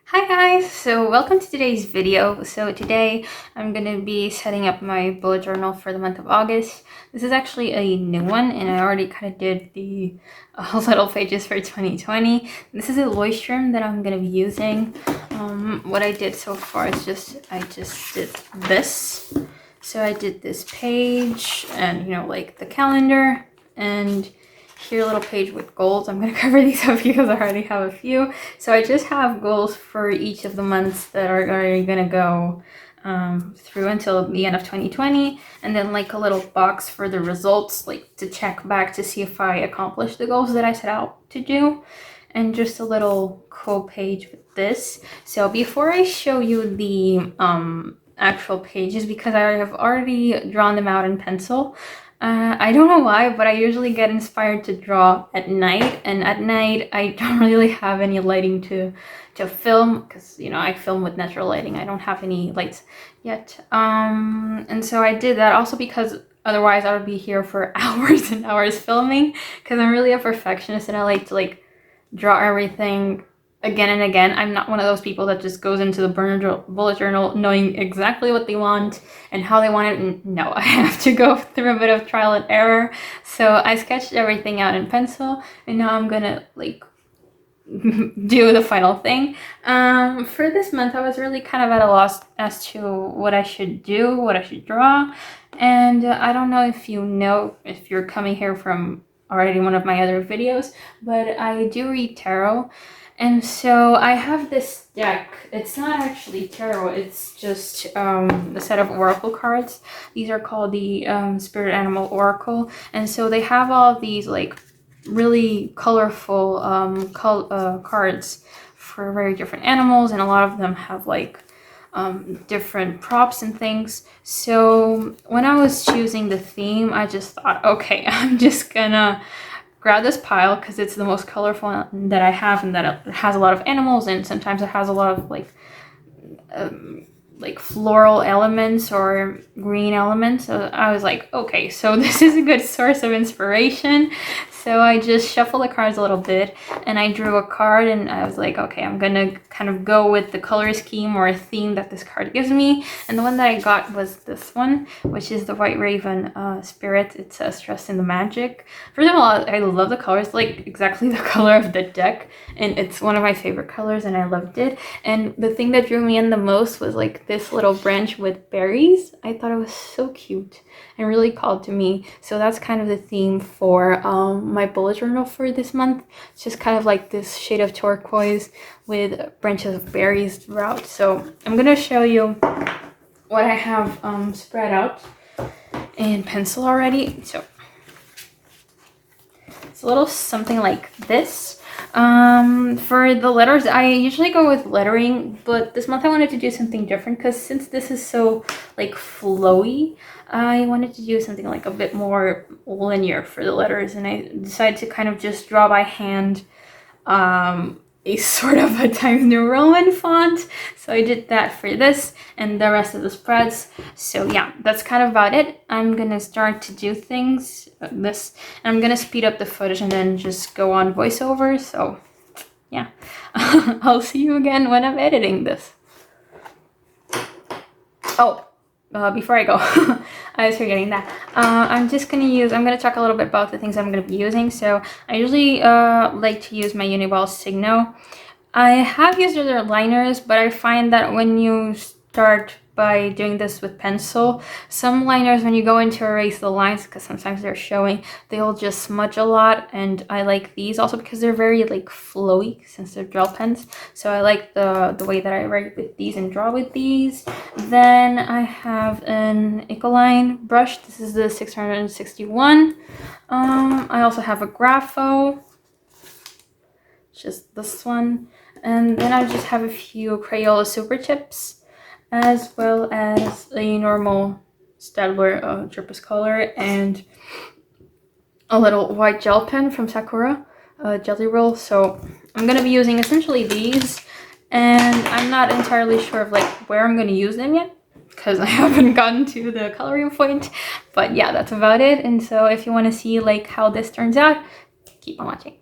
Hi guys, so welcome to today's video. So today I'm going to be setting up my bullet journal for the month of August. This is actually a new one and I already kind of did the little pages for 2020. This is a voice trim that I'm going to be using. What I did so far is I just did this. So I did this page and like the calendar, and here a little page with goals. I'm going to cover these up because I already have a few. So I just have goals for each of the months that are going to go through until the end of 2020, and then like a little box for the results, like to check back to see if I accomplished the goals that I set out to do, and just a little quote page with this. So before I show you the actual pages, because I have already drawn them out in pencil, I don't know why, but I usually get inspired to draw at night, and at night I don't really have any lighting to film, because I film with natural lighting. I don't have any lights yet, and so I did that also because otherwise I would be here for hours and hours filming, because I'm really a perfectionist and I like to draw everything again and again. I'm not one of those people that just goes into the bullet journal knowing exactly what they want and how they want it. No, I have to go through a bit of trial and error. So I sketched everything out in pencil, and now I'm gonna do the final thing. For this month, I was really kind of at a loss as to what I should do, what I should draw. And I don't know if if you're coming here from already one of my other videos, but I do read tarot. And so I have this deck. It's not actually tarot, it's just a set of oracle cards. These are called the Spirit Animal Oracle. And so they have all these really colorful cards for very different animals, and a lot of them have different props and things. So when I was choosing the theme, I just thought, okay, I'm just gonna grab this pile because it's the most colorful one that I have, and that it has a lot of animals, and sometimes it has a lot of floral elements or green elements. So I was like, okay, so this is a good source of inspiration. So I just shuffled the cards a little bit and I drew a card, and I was like, okay, I'm gonna kind of go with the color scheme or a theme that this card gives me. And the one that I got was this one, which is the White Raven Spirit. It says trust in the magic. First of all, I love the colors, like exactly the color of the deck, and it's one of my favorite colors and I loved it. And the thing that drew me in the most was this little branch with berries. I thought it was so cute and really called to me. So that's kind of the theme for my bullet journal for this month. It's just kind of like this shade of turquoise with branches of berries throughout. So I'm gonna show you what I have spread out in pencil already. So it's a little something like this. For the letters, I usually go with lettering, but this month I wanted to do something different, because since this is so flowy, I wanted to do something a bit more linear for the letters, and I decided to kind of just draw by hand a sort of a Times New Roman font. So I did that for this and the rest of the spreads. So yeah, that's kind of about it. I'm gonna start to do things and I'm gonna speed up the footage and then just go on voiceover. So yeah, I'll see you again when I'm editing this. Oh, before I go, I was forgetting that. I'm gonna talk a little bit about the things I'm gonna be using. So I usually like to use my Uniball Signo. I have used other liners, but I find that when you start by doing this with pencil, some liners, when you go in to erase the lines, because sometimes they're showing, they'll just smudge a lot. And I like these also because they're very flowy, since they're gel pens. So I like the way that I write with these and draw with these. Then I have an Ecoline brush. This is the 661. I also have a Grapho, just this one. And then I just have a few Crayola Super Chips, as well as a normal Staedtler Trippus color, and a little white gel pen from Sakura, Jelly Roll. So I'm going to be using essentially these, and I'm not entirely sure of where I'm going to use them yet, because I haven't gotten to the coloring point. But yeah, that's about it. And so if you want to see how this turns out, keep on watching.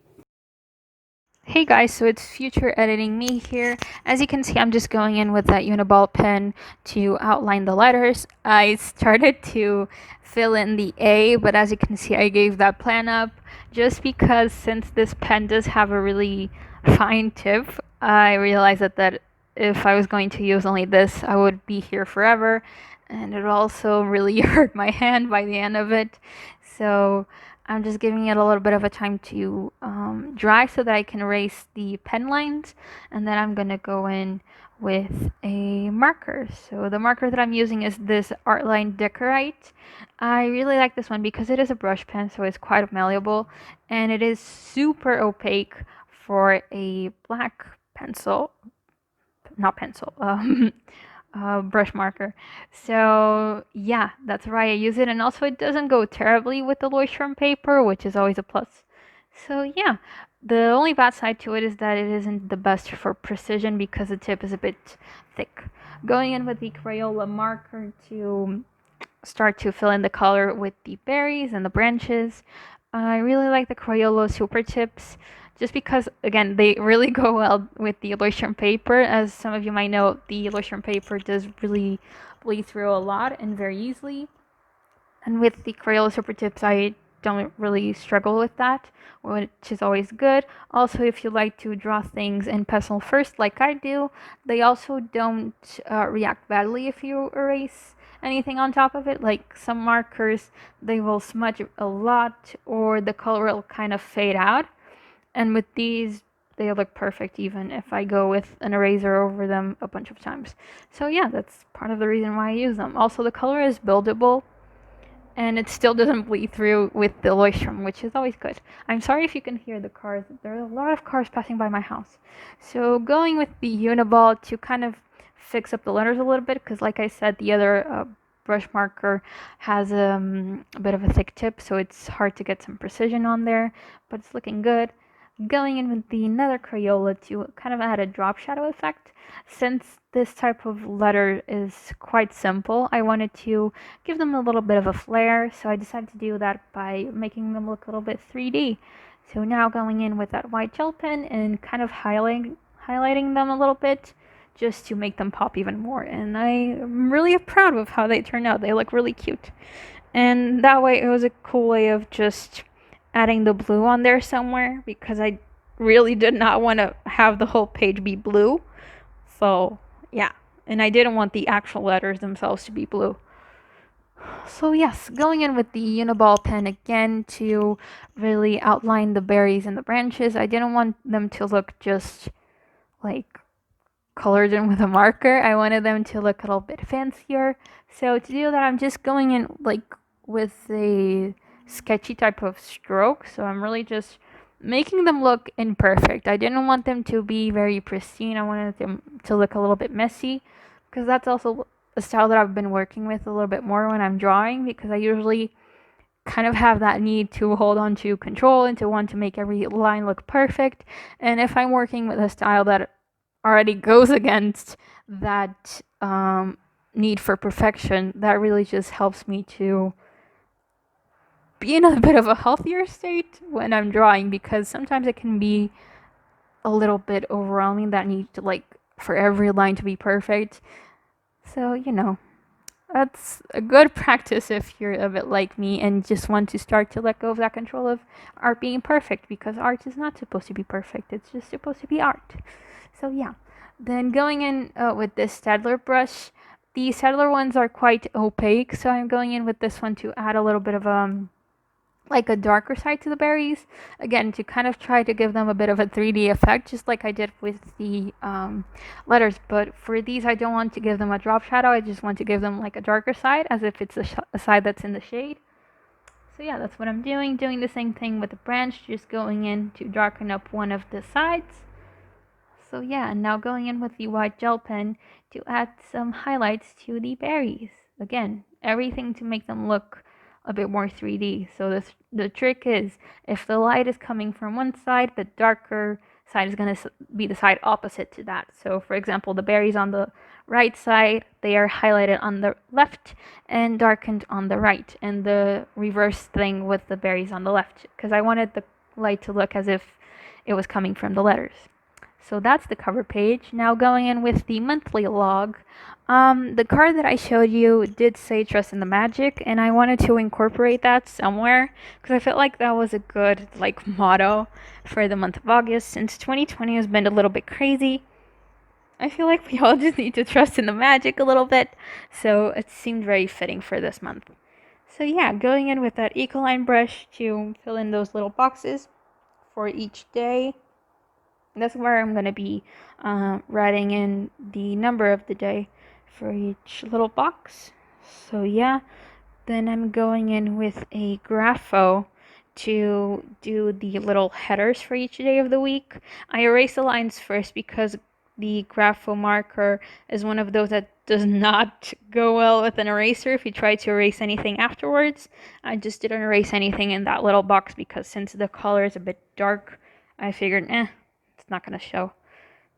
Hey guys, so it's future editing me here. As you can see, I'm just going in with that Uniball pen to outline the letters. I started to fill in the A, but as you can see, I gave that plan up just because since this pen does have a really fine tip, I realized that if I was going to use only this, I would be here forever, and it also really hurt my hand by the end of it. So I'm just giving it a little bit of a time to dry so that I can erase the pen lines, and then I'm gonna go in with a marker. So the marker that I'm using is this Artline Decorite. I really like this one because it is a brush pen, so it's quite malleable, and it is super opaque for a black pencil, not pencil, brush marker. So yeah, that's why I use it, and also it doesn't go terribly with the Leuchtturm paper, which is always a plus. So yeah, the only bad side to it is that it isn't the best for precision because the tip is a bit thick. Going in with the Crayola marker to start to fill in the color with the berries and the branches. I really like the Crayola Super Tips just because, again, they really go well with the illustration paper. As some of you might know, the illustration paper does really bleed through a lot and very easily. And with the Crayola Super Tips, I don't really struggle with that, which is always good. Also, if you like to draw things in pencil first, like I do, they also don't react badly if you erase anything on top of it. Like some markers, they will smudge a lot, or the color will kind of fade out. And with these, they look perfect even if I go with an eraser over them a bunch of times. So yeah, that's part of the reason why I use them. Also, the color is buildable, and it still doesn't bleed through with the Leuchtturm, which is always good. I'm sorry if you can hear the cars. There are a lot of cars passing by my house. So going with the Uniball to kind of fix up the letters a little bit, because like I said, the other brush marker has a bit of a thick tip, so it's hard to get some precision on there, but it's looking good. Going in with the another Crayola to kind of add a drop shadow effect. Since this type of letter is quite simple, I wanted to give them a little bit of a flair, so I decided to do that by making them look a little bit 3D. So now going in with that white gel pen and kind of highlighting them a little bit just to make them pop even more. And I'm really proud of how they turned out. They look really cute. And that way it was a cool way of just adding the blue on there somewhere because I really did not want to have the whole page be blue. So, yeah. And I didn't want the actual letters themselves to be blue. So yes, going in with the Uniball pen again to really outline the berries and the branches. I didn't want them to look just like colored in with a marker. I wanted them to look a little bit fancier. So to do that, I'm just going in like with a sketchy type of stroke. So I'm really just making them look imperfect. I didn't want them to be very pristine. I wanted them to look a little bit messy because that's also a style that I've been working with a little bit more when I'm drawing because I usually kind of have that need to hold on to control and to want to make every line look perfect. And if I'm working with a style that already goes against that need for perfection, that really just helps me to be in a bit of a healthier state when I'm drawing because sometimes it can be a little bit overwhelming that need to like for every line to be perfect. So, that's a good practice if you're a bit like me and just want to start to let go of that control of art being perfect because art is not supposed to be perfect. It's just supposed to be art. So yeah. Then going in with this Staedtler brush, the Staedtler ones are quite opaque, so I'm going in with this one to add a little bit of like a darker side to the berries. Again, to kind of try to give them a bit of a 3D effect, just like I did with the letters. But for these, I don't want to give them a drop shadow. I just want to give them like a darker side, as if it's a side that's in the shade. So yeah, that's what I'm doing. Doing the same thing with the branch, just going in to darken up one of the sides. So yeah, and now going in with the white gel pen to add some highlights to the berries. Again, everything to make them look a bit more 3D. So the trick is if the light is coming from one side, the darker side is going to be the side opposite to that. So for example, the berries on the right side, they are highlighted on the left and darkened on the right. And the reverse thing with the berries on the left, because I wanted the light to look as if it was coming from the letters. So that's the cover page. Now going in with the monthly log. The card that I showed you did say trust in the magic, and I wanted to incorporate that somewhere because I felt like that was a good motto for the month of August. Since 2020 has been a little bit crazy, I feel like we all just need to trust in the magic a little bit. So it seemed very fitting for this month. So yeah, going in with that Ecoline brush to fill in those little boxes for each day. That's where I'm going to be writing in the number of the day for each little box. So yeah, then I'm going in with a grapho to do the little headers for each day of the week. I erase the lines first because the grapho marker is one of those that does not go well with an eraser if you try to erase anything afterwards. I just didn't erase anything in that little box because since the color is a bit dark, I figured, it's not going to show.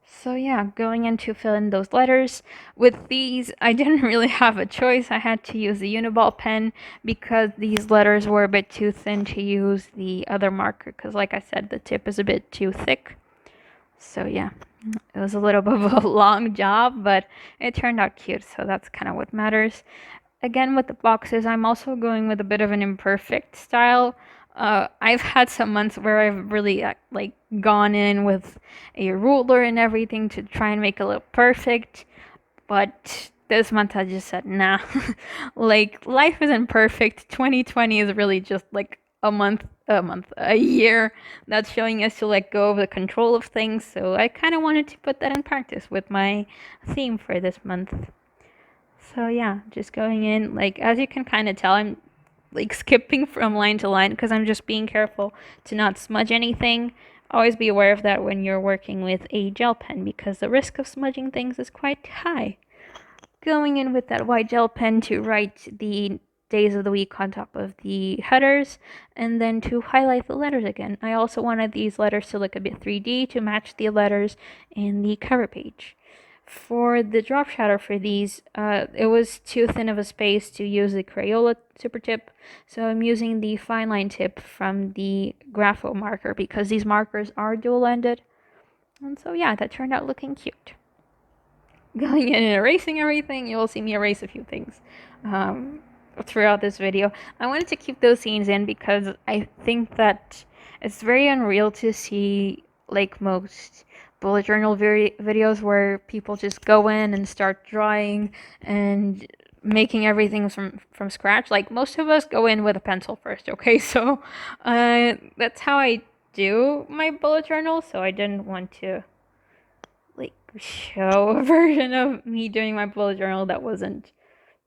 So yeah, going in to fill in those letters. With these, I didn't really have a choice. I had to use the Uniball pen because these letters were a bit too thin to use the other marker because like I said, the tip is a bit too thick. So yeah, it was a little bit of a long job, but it turned out cute, so that's kind of what matters. Again, with the boxes, I'm also going with a bit of an imperfect style. I've had some months where I've really gone in with a ruler and everything to try and make it look perfect, but this month I just said nah. Life isn't perfect. 2020 is really just a year that's showing us to let go of the control of things. So I kind of wanted to put that in practice with my theme for this month. So yeah, just going in, as you can kind of tell, I'm skipping from line to line because I'm just being careful to not smudge anything. Always be aware of that when you're working with a gel pen because the risk of smudging things is quite high. Going in with that white gel pen to write the days of the week on top of the headers and then to highlight the letters again. I also wanted these letters to look a bit 3D to match the letters in the cover page. For the drop shadow for these, it was too thin of a space to use the Crayola super tip, so I'm using the fine line tip from the grapho marker because these markers are dual-ended. And so yeah, that turned out looking cute. Going in and erasing everything, you will see me erase a few things throughout this video. I wanted to keep those scenes in because I think that it's very unreal to see most bullet journal videos where people just go in and start drawing and making everything from scratch. Most of us go in with a pencil first, okay? So that's how I do my bullet journal, so I didn't want to show a version of me doing my bullet journal that wasn't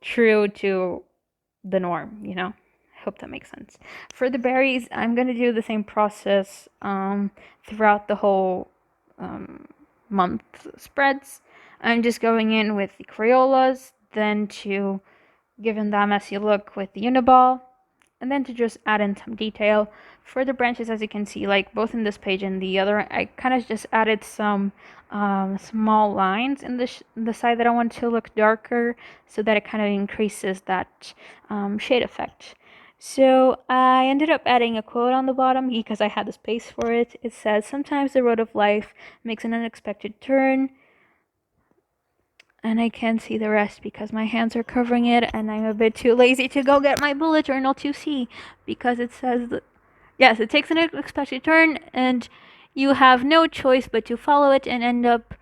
true to the norm, I hope that makes sense. For the berries, I'm going to do the same process throughout the whole month spreads. I'm just going in with the Crayolas, then to give them that messy look with the Uniball, and then to just add in some detail. For the branches, as you can see, both in this page and the other, I kind of just added some small lines in the side that I want to look darker so that it kind of increases that shade effect. So I ended up adding a quote on the bottom because I had the space for it. It says, "Sometimes the road of life makes an unexpected turn." And I can't see the rest because my hands are covering it and I'm a bit too lazy to go get my bullet journal to see because it says that, yes, it takes an unexpected turn and you have no choice but to follow it and end up,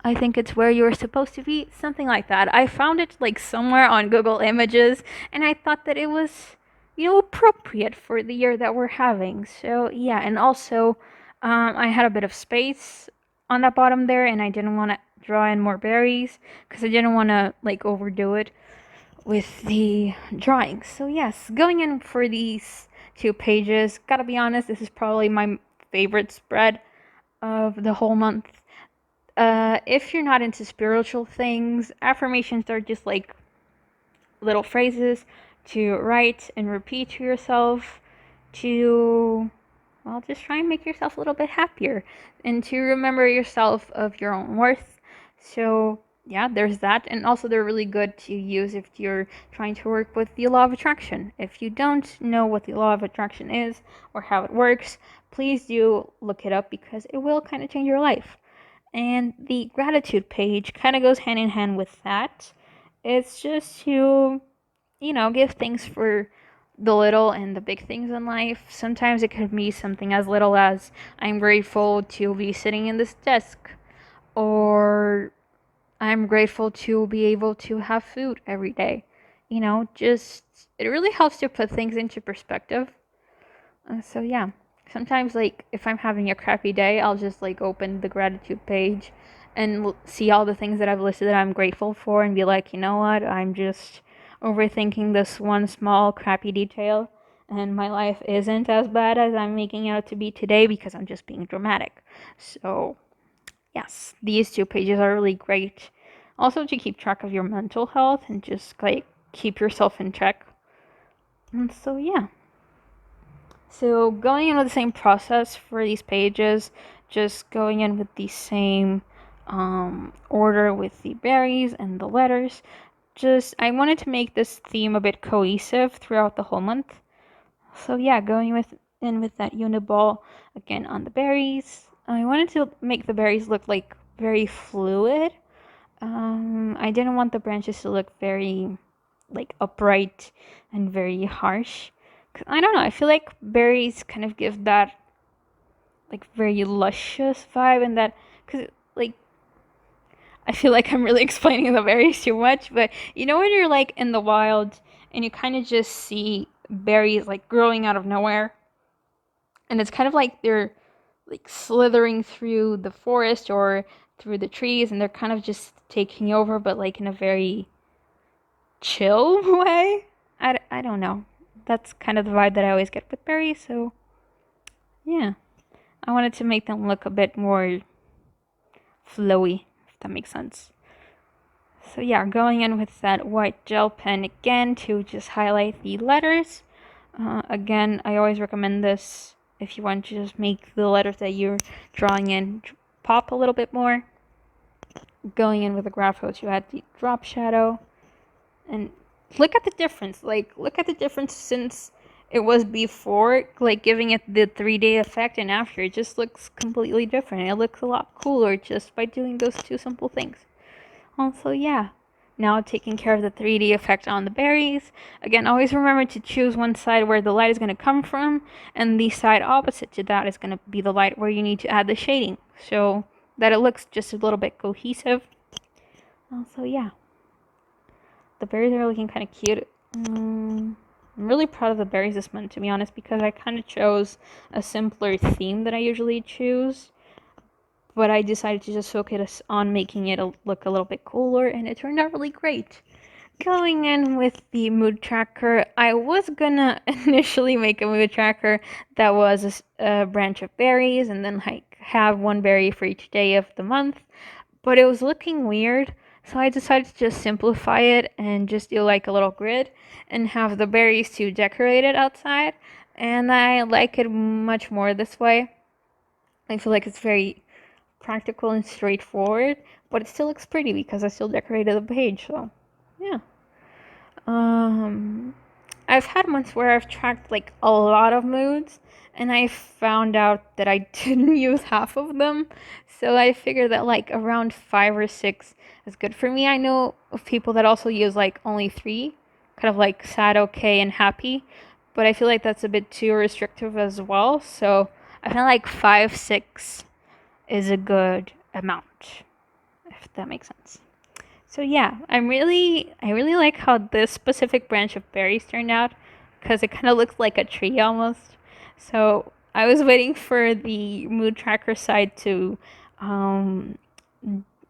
I think it's where you were supposed to be, something like that. I found it somewhere on Google Images and I thought that it was, appropriate for the year that we're having. So yeah, and also I had a bit of space on that bottom there and I didn't want to draw in more berries because I didn't want to overdo it with the drawings. So yes, going in for these 2 pages, gotta be honest, this is probably my favorite spread of the whole month. If you're not into spiritual things, affirmations are just little phrases to write and repeat to yourself to, well, just try and make yourself a little bit happier and to remember yourself of your own worth. So yeah, there's that. And also, they're really good to use if you're trying to work with the law of attraction. If you don't know what the law of attraction is or how it works, please do look it up because it will kind of change your life. And the gratitude page kind of goes hand in hand with that. It's just to, give thanks for the little and the big things in life. Sometimes it could be something as little as I'm grateful to be sitting in this desk, or I'm grateful to be able to have food every day. Just it really helps to put things into perspective. So yeah, sometimes like if I'm having a crappy day, I'll just like open the gratitude page and see all the things that I've listed that I'm grateful for and be like, you know what? I'm just overthinking this one small crappy detail and my life isn't as bad as I'm making it out to be today because I'm just being dramatic. So, yes, these two pages are really great. Also to keep track of your mental health and just like keep yourself in check. And so yeah. So going in with the same process for these pages, just going in with the same order with the berries and the letters. Just I wanted to make this theme a bit cohesive throughout the whole month. So yeah, going with that uniball again on the berries. I wanted to make the berries look like very fluid. I didn't want the branches to look very like upright and very harsh. I don't know. I feel like berries kind of give that like very luscious vibe, and that because like I feel like I'm really explaining the berries too much, but when you're like in the wild and you kind of just see berries like growing out of nowhere, and it's kind of like they're like slithering through the forest or through the trees, and they're kind of just taking over, but like in a very chill way. I don't know. That's kind of the vibe that I always get with berries, so yeah. I wanted to make them look a bit more flowy, if that makes sense. So yeah, going in with that white gel pen again to just highlight the letters. Again, I always recommend this if you want to just make the letters that you're drawing in pop a little bit more. Going in with the grapho to add the drop shadow. And look at the difference. Like, look at the difference since it was before, like giving it the 3D effect, and after. It just looks completely different. It looks a lot cooler just by doing those two simple things. Also, yeah. Now taking care of the 3D effect on the berries. Again, always remember to choose one side where the light is going to come from, and the side opposite to that is going to be the light where you need to add the shading, so that it looks just a little bit cohesive. Also, yeah. The berries are looking kind of cute. I'm really proud of the berries this month, to be honest, because I kind of chose a simpler theme that I usually choose. But I decided to just focus on making it look a little bit cooler, and it turned out really great. Going in with the mood tracker, I was gonna initially make a mood tracker that was a branch of berries, and then like have one berry for each day of the month. But it was looking weird, so I decided to just simplify it and just do like a little grid and have the berries to decorate it outside. And I like it much more this way. I feel like it's very practical and straightforward, but it still looks pretty because I still decorated the page. So yeah. Um, I've had months where I've tracked like a lot of moods, and I found out that I didn't use half of them. So I figured that like around 5 or 6 is good for me. I know of people that also use like only 3, kind of like sad, okay, and happy, but I feel like that's a bit too restrictive as well. So I feel like 5, 6 is a good amount, if that makes sense. So yeah, I really like how this specific branch of berries turned out because it kind of looks like a tree almost. So I was waiting for the mood tracker side to um,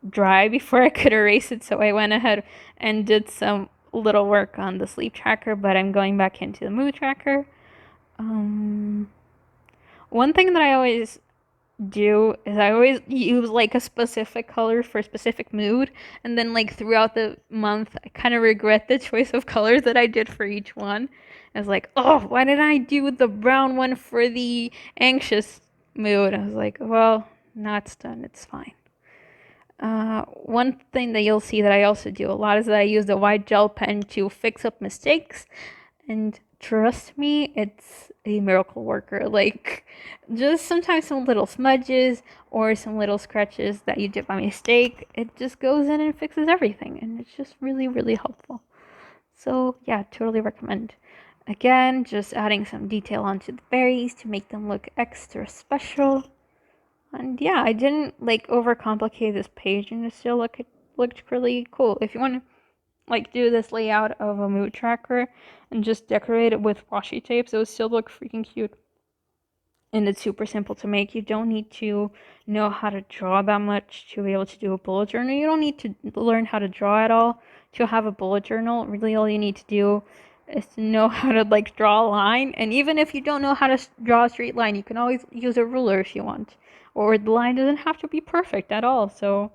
dry before I could erase it. So I went ahead and did some little work on the sleep tracker, but I'm going back into the mood tracker. One thing that I always do is I always use like a specific color for a specific mood, and then like throughout the month I kind of regret the choice of colors that I did for each one. I was like, oh, why did I do the brown one for the anxious mood? I was like, well, now it's done, it's fine. One thing that you'll see that I also do a lot is that I use the white gel pen to fix up mistakes. And trust me, it's a miracle worker. Like, just sometimes some little smudges or some little scratches that you did by mistake, it just goes in and fixes everything. And it's just really, really helpful. So, yeah, totally recommend. Again, just adding some detail onto the berries to make them look extra special. And yeah, I didn't like overcomplicate this page and it still looked really cool. If you want to like do this layout of a mood tracker and just decorate it with washi tapes, it would still look freaking cute. And it's super simple to make. You don't need to know how to draw that much to be able to do a bullet journal. You don't need to learn how to draw at all to have a bullet journal. Really, all you need to do is to know how to like draw a line. And even if you don't know how to draw a straight line, you can always use a ruler if you want. Or the line doesn't have to be perfect at all. So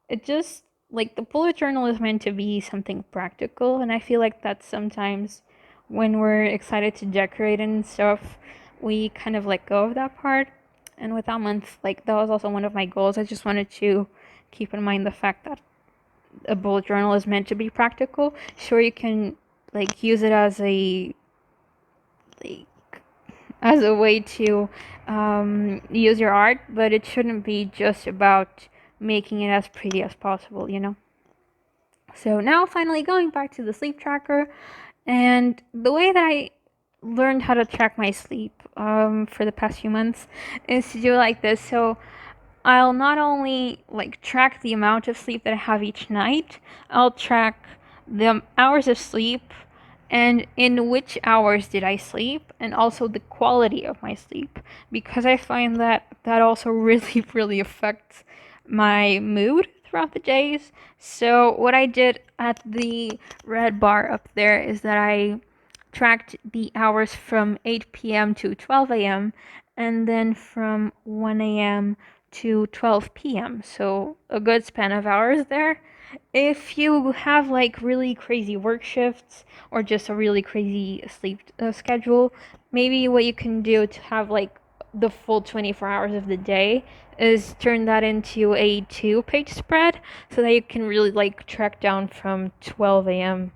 it just like the bullet journal is meant to be something practical, and I feel like that sometimes when we're excited to decorate and stuff, we kind of let go of that part. And with that month, like that was also one of my goals. I just wanted to keep in mind the fact that a bullet journal is meant to be practical. Sure, you can like use it as a like as a way to use your art, but it shouldn't be just about making it as pretty as possible, you know? So now finally going back to the sleep tracker, and the way that I learned how to track my sleep for the past few months is to do it like this. So I'll not only like track the amount of sleep that I have each night, I'll track the hours of sleep and in which hours did I sleep, and also the quality of my sleep, because I find that that also really, really affects my mood throughout the days. So, what I did at the red bar up there is that I tracked the hours from 8 p.m. to 12 a.m. and then from 1 a.m. to 12 p.m. So, a good span of hours there. If you have like really crazy work shifts or just a really crazy sleep schedule, maybe what you can do to have like the full 24 hours of the day is turn that into a 2-page spread so that you can really like track down from 12 a.m.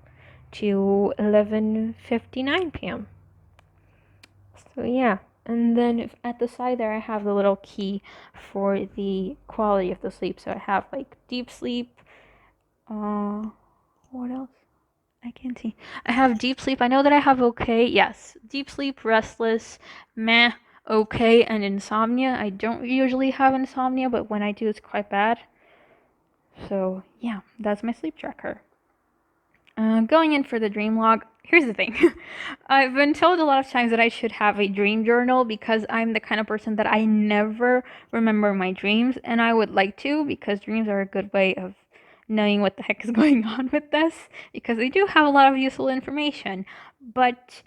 to 11:59 p.m. So yeah, and then if at the side there I have the little key for the quality of the sleep. So I have like deep sleep, what else? I can't see. I have deep sleep. I know that I have okay. Yes. Deep sleep, restless, meh, okay, and insomnia. I don't usually have insomnia, but when I do, it's quite bad. So, yeah, that's my sleep tracker. Going in for the dream log, here's the thing. I've been told a lot of times that I should have a dream journal because I'm the kind of person that I never remember my dreams, and I would like to because dreams are a good way of knowing what the heck is going on with us because they do have a lot of useful information. But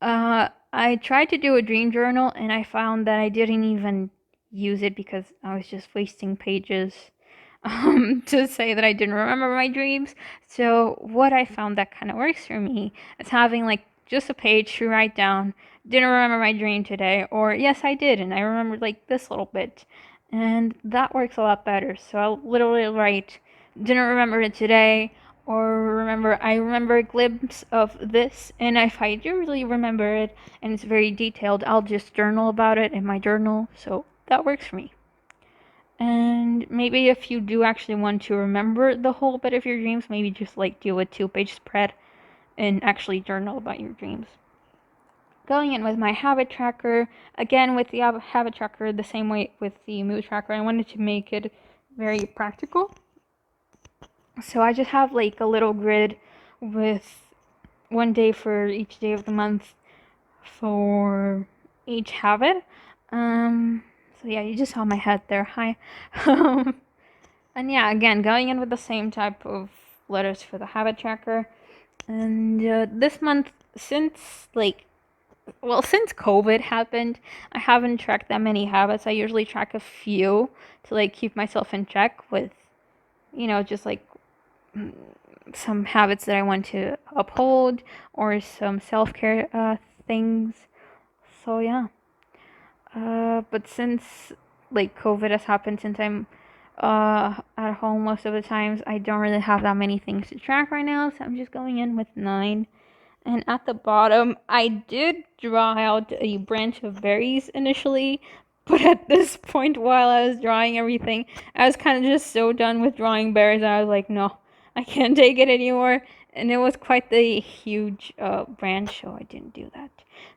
I tried to do a dream journal and I found that I didn't even use it because I was just wasting pages to say that I didn't remember my dreams. So what I found that kind of works for me is having like just a page to write down, didn't remember my dream today, or yes, I did, and I remembered like this little bit. And that works a lot better. So I'll literally write, didn't remember it today, or I remember a glimpse of this, and if I do really remember it and it's very detailed, I'll just journal about it in my journal. So that works for me. And maybe if you do actually want to remember the whole bit of your dreams, maybe just like do a 2-page spread and actually journal about your dreams. Going in with my habit tracker, again with the habit tracker, the same way with the mood tracker, I wanted to make it very practical. So I just have like a little grid with one day for each day of the month for each habit. So yeah, you just saw my head there. Hi. And yeah, again, going in with the same type of letters for the habit tracker. And this month, since COVID happened, I haven't tracked that many habits. I usually track a few to like keep myself in check with, just like some habits that I want to uphold or some self-care things. So yeah. But since like COVID has happened, since I'm at home most of the times. I don't really have that many things to track right now, so I'm just going in with 9. And at the bottom, I did draw out a branch of berries initially, but at this point, while I was drawing everything, I was kind of just so done with drawing berries, and I was like, no, I can't take it anymore. And it was quite the huge branch, so I didn't do that.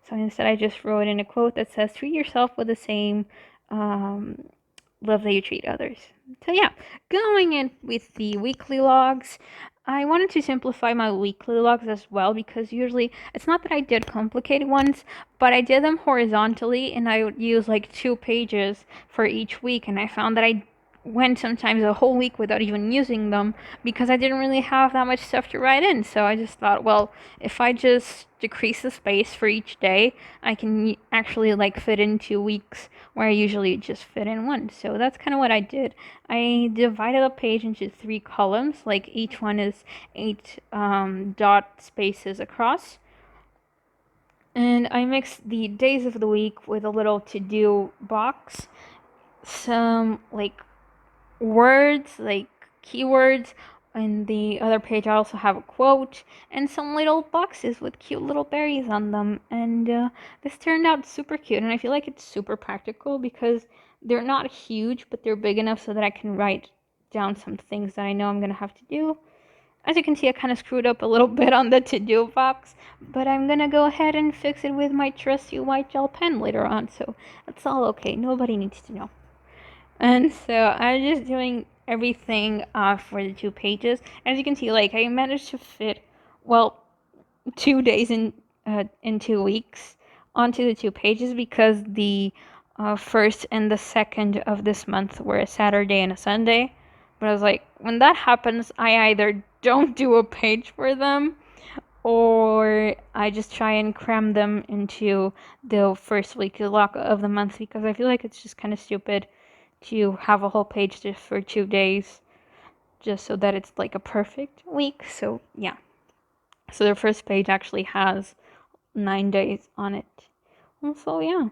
So instead, I just wrote in a quote that says, treat yourself with the same love that you treat others. So yeah, going in with the weekly logs, I wanted to simplify my weekly logs as well, because usually it's not that I did complicated ones, but I did them horizontally, and I would use like 2 pages for each week, and I found that I went sometimes a whole week without even using them because I didn't really have that much stuff to write in. So I just thought, well, if I just decrease the space for each day, I can actually like fit in 2 weeks where I usually just fit in 1. So that's kind of what I did. I divided the page into 3 columns, like each one is 8 dot spaces across. And I mixed the days of the week with a little to-do box, some like words, like keywords. On the other page, I also have a quote and some little boxes with cute little berries on them. And this turned out super cute, and I feel like it's super practical because they're not huge, but they're big enough so that I can write down some things that I know I'm going to have to do. As you can see, I kind of screwed up a little bit on the to-do box, but I'm going to go ahead and fix it with my trusty white gel pen later on, so it's all okay. Nobody needs to know. And so I'm just doing everything for the 2 pages. As you can see, like I managed to fit, well, 2 days in 2 weeks onto the 2 pages because the first and the second of this month were a Saturday and a Sunday. But I was like, when that happens, I either don't do a page for them, or I just try and cram them into the first weekly log of the month, because I feel like it's just kind of stupid to have a whole page just for 2 days just so that it's like a perfect week. So yeah, so the first page actually has 9 days on it. And so yeah,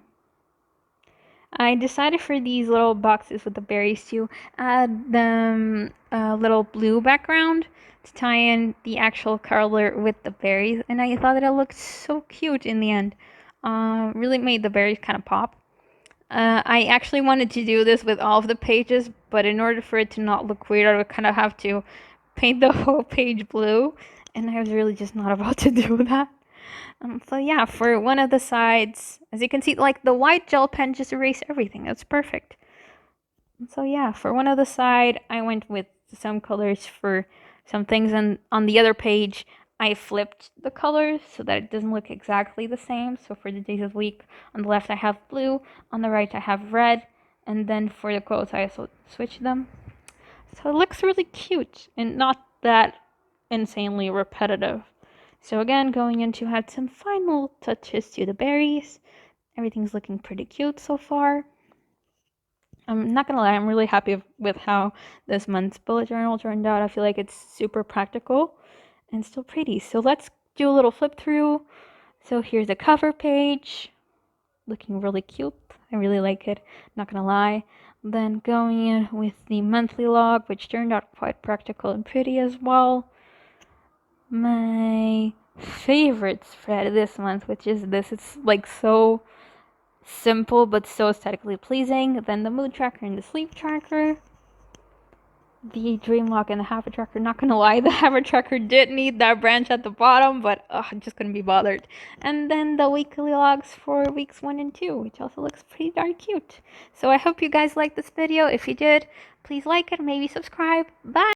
I decided for these little boxes with the berries to add them a little blue background to tie in the actual color with the berries, and I thought that it looked so cute in the end. Really made the berries kind of pop. I actually wanted to do this with all of the pages, but in order for it to not look weird, I would kind of have to paint the whole page blue, and I was really just not about to do that. So yeah, for one of the sides, as you can see, like the white gel pen just erased everything. That's perfect. So yeah, for one of the side, I went with some colors for some things, and on the other page, I flipped the colors so that it doesn't look exactly the same. So for the days of the week, on the left I have blue, on the right I have red, and then for the quotes I also switched them. So it looks really cute and not that insanely repetitive. So again, going in to add some final touches to the berries. Everything's looking pretty cute so far. I'm not gonna lie, I'm really happy with how this month's bullet journal turned out. I feel like it's super practical and still pretty. So let's do a little flip through. So here's the cover page, looking really cute. I really like it, not gonna lie. Then going in with the monthly log, which turned out quite practical and pretty as well. My favorite spread this month, which is this. It's like so simple but so aesthetically pleasing. Then the mood tracker and the sleep tracker. The dream log and the habit tracker. Not gonna lie, the habit tracker did need that branch at the bottom, but I just couldn't be bothered. And then the weekly logs for weeks 1 and 2, which also looks pretty darn cute. So I hope you guys liked this video. If you did, please like it, maybe subscribe. Bye!